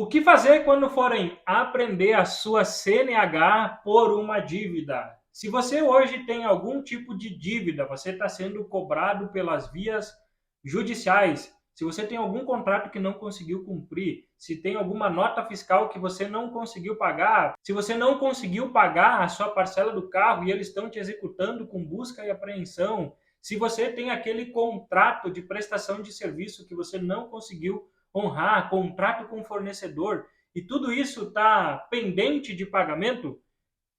O que fazer quando forem aprender a sua CNH por uma dívida? Se você hoje tem algum tipo de dívida, você está sendo cobrado pelas vias judiciais, se você tem algum contrato que não conseguiu cumprir, se tem alguma nota fiscal que você não conseguiu pagar, se você não conseguiu pagar a sua parcela do carro e eles estão te executando com busca e apreensão, se você tem aquele contrato de prestação de serviço que você não conseguiu honrar, contrato com o fornecedor, e tudo isso está pendente de pagamento,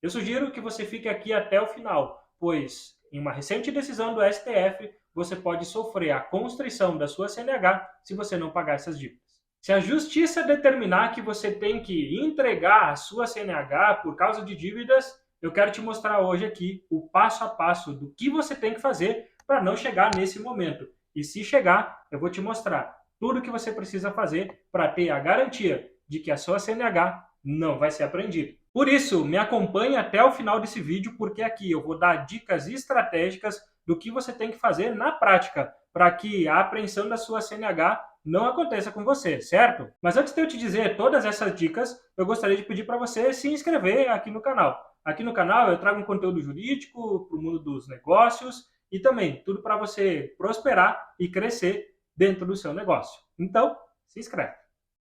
eu sugiro que você fique aqui até o final, pois em uma recente decisão do STF, você pode sofrer a constrição da sua CNH se você não pagar essas dívidas. Se a justiça determinar que você tem que entregar a sua CNH por causa de dívidas, eu quero te mostrar hoje aqui o passo a passo do que você tem que fazer para não chegar nesse momento. E se chegar, eu vou te mostrar tudo o que você precisa fazer para ter a garantia de que a sua CNH não vai ser apreendida. Por isso, me acompanhe até o final desse vídeo, porque aqui eu vou dar dicas estratégicas do que você tem que fazer na prática para que a apreensão da sua CNH não aconteça com você, certo? Mas antes de eu te dizer todas essas dicas, eu gostaria de pedir para você se inscrever aqui no canal. Aqui no canal eu trago um conteúdo jurídico para o mundo dos negócios e também tudo para você prosperar e crescer dentro do seu negócio. Então, se inscreve.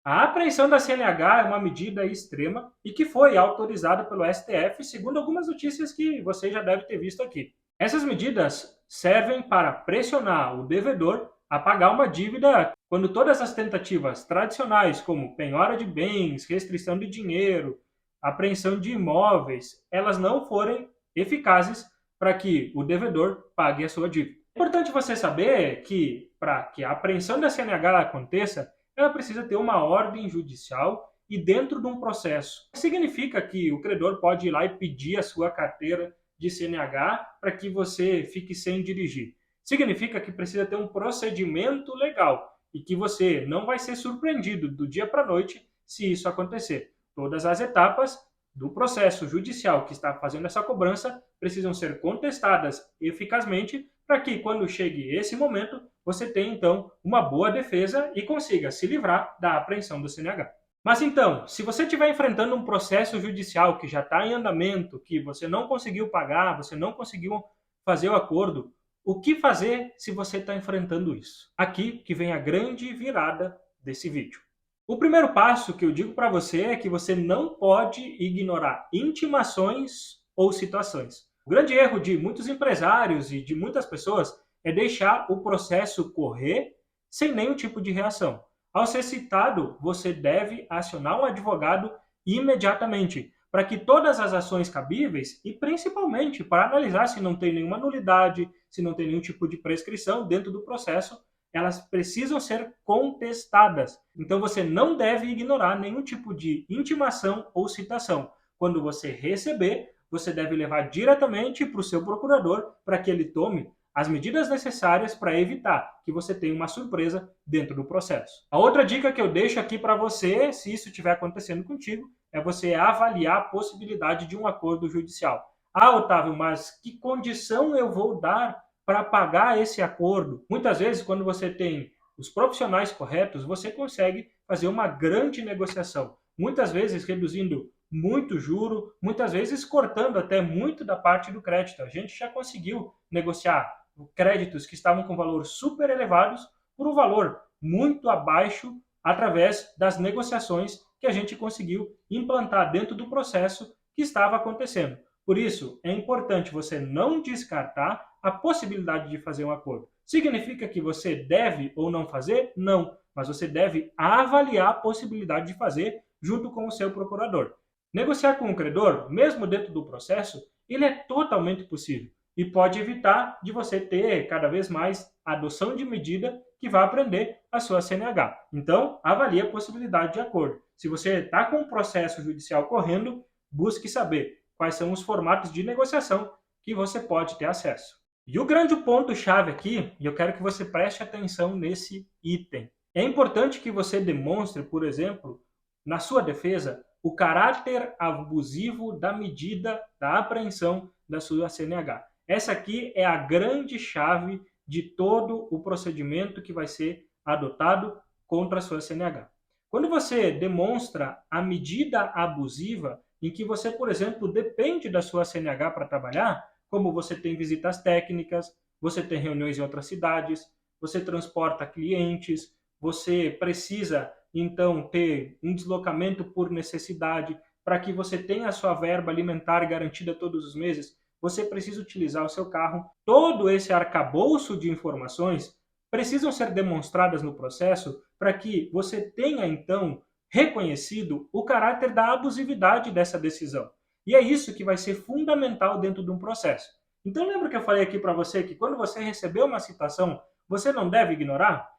A apreensão da CNH é uma medida extrema e que foi autorizada pelo STF, segundo algumas notícias que você já deve ter visto aqui. Essas medidas servem para pressionar o devedor a pagar uma dívida quando todas as tentativas tradicionais, como penhora de bens, restrição de dinheiro, apreensão de imóveis, elas não forem eficazes para que o devedor pague a sua dívida. É importante você saber que, para que a apreensão da CNH aconteça, ela precisa ter uma ordem judicial e dentro de um processo. Significa que o credor pode ir lá e pedir a sua carteira de CNH para que você fique sem dirigir. Significa que precisa ter um procedimento legal e que você não vai ser surpreendido do dia para a noite se isso acontecer. Todas as etapas do processo judicial que está fazendo essa cobrança precisam ser contestadas eficazmente para que, quando chegue esse momento, você tenha, então, uma boa defesa e consiga se livrar da apreensão do CNH. Mas então, se você estiver enfrentando um processo judicial que já está em andamento, que você não conseguiu pagar, você não conseguiu fazer o acordo, o que fazer se você está enfrentando isso? Aqui que vem a grande virada desse vídeo. O primeiro passo que eu digo para você é que você não pode ignorar intimações ou situações. O grande erro de muitos empresários e de muitas pessoas é deixar o processo correr sem nenhum tipo de reação. Ao ser citado, você deve acionar um advogado imediatamente, para que todas as ações cabíveis, e principalmente para analisar se não tem nenhuma nulidade, se não tem nenhum tipo de prescrição dentro do processo, elas precisam ser contestadas. Então você não deve ignorar nenhum tipo de intimação ou citação. Quando você receber, você deve levar diretamente para o seu procurador para que ele tome as medidas necessárias para evitar que você tenha uma surpresa dentro do processo. A outra dica que eu deixo aqui para você, se isso estiver acontecendo contigo, é você avaliar a possibilidade de um acordo judicial. Ah, Otávio, mas que condição eu vou dar para pagar esse acordo? Muitas vezes, quando você tem os profissionais corretos, você consegue fazer uma grande negociação. Muitas vezes reduzindo muito juro, muitas vezes cortando até muito da parte do crédito. A gente já conseguiu negociar créditos que estavam com valor super elevados por um valor muito abaixo através das negociações que a gente conseguiu implantar dentro do processo que estava acontecendo. Por isso, é importante você não descartar a possibilidade de fazer um acordo. Significa que você deve ou não fazer? Não, mas você deve avaliar a possibilidade de fazer junto com o seu procurador. Negociar com o credor, mesmo dentro do processo, ele é totalmente possível e pode evitar de você ter cada vez mais a adoção de medida que vai prender a sua CNH. Então, avalie a possibilidade de acordo. Se você está com um processo judicial correndo, busque saber quais são os formatos de negociação que você pode ter acesso. E o grande ponto-chave aqui, e eu quero que você preste atenção nesse item, é importante que você demonstre, por exemplo, na sua defesa, o caráter abusivo da medida da apreensão da sua CNH. Essa aqui é a grande chave de todo o procedimento que vai ser adotado contra a sua CNH. Quando você demonstra a medida abusiva em que você, por exemplo, depende da sua CNH para trabalhar, como você tem visitas técnicas, você tem reuniões em outras cidades, você transporta clientes, você precisa então ter um deslocamento por necessidade para que você tenha a sua verba alimentar garantida todos os meses, você precisa utilizar o seu carro. Todo esse arcabouço de informações precisam ser demonstradas no processo para que você tenha então reconhecido o caráter da abusividade dessa decisão. E é isso que vai ser fundamental dentro de um processo. Então lembra que eu falei aqui para você que quando você receber uma citação, você não deve ignorar?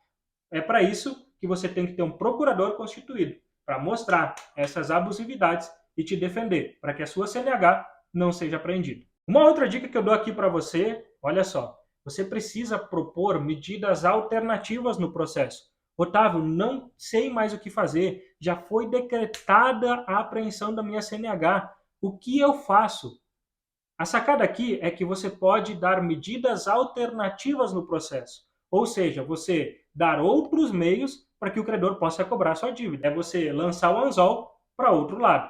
É para isso que você tem que ter um procurador constituído, para mostrar essas abusividades e te defender, para que a sua CNH não seja apreendida. Uma outra dica que eu dou aqui para você, olha só, você precisa propor medidas alternativas no processo. Otávio, não sei mais o que fazer, já foi decretada a apreensão da minha CNH. O que eu faço? A sacada aqui é que você pode dar medidas alternativas no processo. Ou seja, você dar outros meios para que o credor possa cobrar sua dívida. É você lançar o anzol para outro lado.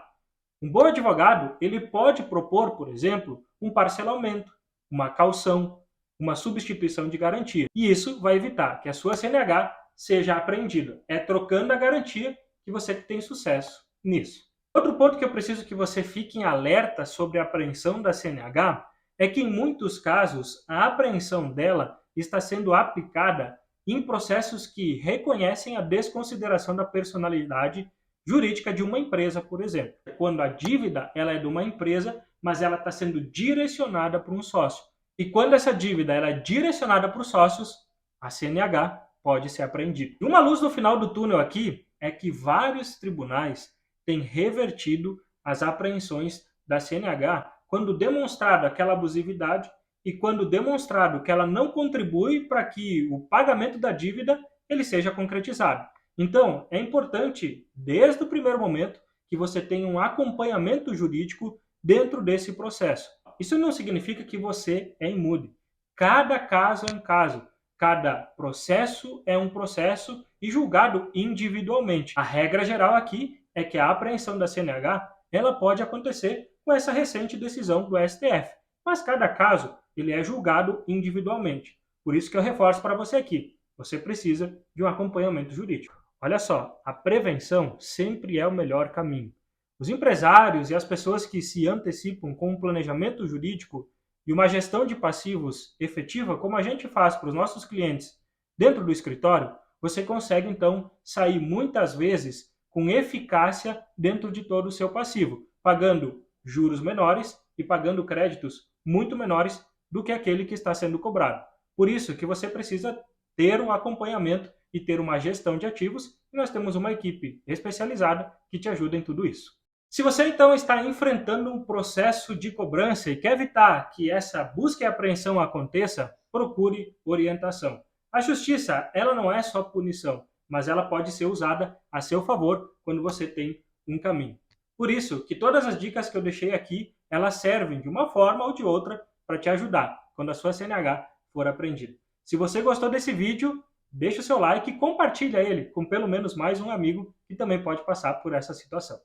Um bom advogado, ele pode propor, por exemplo, um parcelamento, uma caução, uma substituição de garantia. E isso vai evitar que a sua CNH seja apreendida. É trocando a garantia que você tem sucesso nisso. Outro ponto que eu preciso que você fique em alerta sobre a apreensão da CNH é que, em muitos casos, a apreensão dela está sendo aplicada em processos que reconhecem a desconsideração da personalidade jurídica de uma empresa, por exemplo. Quando a dívida ela é de uma empresa, mas ela está sendo direcionada para um sócio. E quando essa dívida ela é direcionada para os sócios, a CNH pode ser apreendida. Uma luz no final do túnel aqui é que vários tribunais têm revertido as apreensões da CNH quando demonstrado aquela abusividade e quando demonstrado que ela não contribui para que o pagamento da dívida ele seja concretizado. Então, é importante, desde o primeiro momento, que você tenha um acompanhamento jurídico dentro desse processo. Isso não significa que você é imune. Cada caso é um caso, cada processo é um processo e julgado individualmente. A regra geral aqui é que a apreensão da CNH ela pode acontecer com essa recente decisão do STF, mas cada caso ele é julgado individualmente. Por isso que eu reforço para você aqui, você precisa de um acompanhamento jurídico. Olha só, a prevenção sempre é o melhor caminho. Os empresários e as pessoas que se antecipam com um planejamento jurídico e uma gestão de passivos efetiva, como a gente faz para os nossos clientes dentro do escritório, você consegue então sair muitas vezes com eficácia dentro de todo o seu passivo, pagando juros menores e pagando créditos muito menores do que aquele que está sendo cobrado. Por isso que você precisa ter um acompanhamento e ter uma gestão de ativos, e nós temos uma equipe especializada que te ajuda em tudo isso. Se você então está enfrentando um processo de cobrança e quer evitar que essa busca e apreensão aconteça, procure orientação. A justiça, ela não é só punição, mas ela pode ser usada a seu favor quando você tem um caminho. Por isso que todas as dicas que eu deixei aqui, elas servem de uma forma ou de outra para te ajudar quando a sua CNH for apreendida. Se você gostou desse vídeo, deixa o seu like e compartilha ele com pelo menos mais um amigo que também pode passar por essa situação.